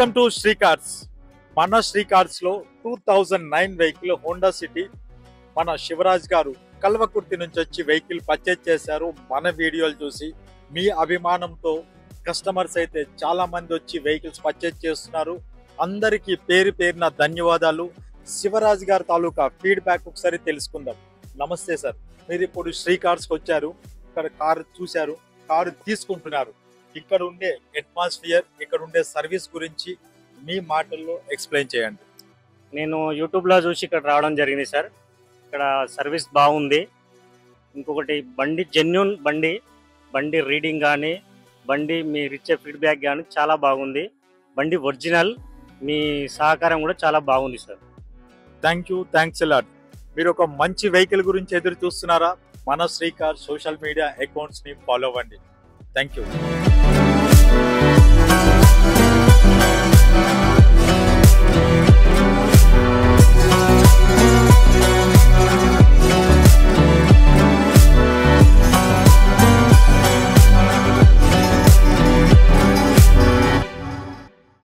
Welcome to Shri cars. మన Shri cars లో 2009 vehicle Honda city మన శివరాజ్ గారు కల్వకుర్తి నుంచి వచ్చి వెహికల్ పర్చేజ్ చేశారు. మన వీడియోలు చూసి మీ అభిమానంతో కస్టమర్స్ అయితే చాలా మంది వచ్చి వెహికల్స్ పర్చేజ్ చేస్తున్నారు. అందరికీ పేరు పేరున ధన్యవాదాలు. శివరాజ్ గారి తాలూకా ఫీడ్బ్యాక్ ఒకసారి తెలుసుకుందాం. నమస్తే సార్, మీరు ఇప్పుడు శ్రీ కార్స్కి వచ్చారు, ఇక్కడ కారు చూశారు, కారు తీసుకుంటున్నారు. ఇక్కడ ఉండే అట్మాస్ఫియర్, ఇక్కడ ఉండే సర్వీస్ గురించి మీ మాటల్లో ఎక్స్ప్లెయిన్ చేయండి. నేను యూట్యూబ్లో చూసి ఇక్కడ రావడం జరిగింది సార్. ఇక్కడ సర్వీస్ బాగుంది. ఇంకొకటి బండి జెన్యూన్ బండి రీడింగ్ కానీ, బండి మీరు ఇచ్చే ఫీడ్బ్యాక్ కానీ చాలా బాగుంది. బండి ఒరిజినల్, మీ సహకారం కూడా చాలా బాగుంది sir. Thank you, thanks a lot. మీరు ఒక మంచి వెహికల్ గురించి ఎదురు చూస్తున్నారా? మన శ్రీ కార్ సోషల్ మీడియా అకౌంట్స్ని ఫాలో అవ్వండి. Thank you.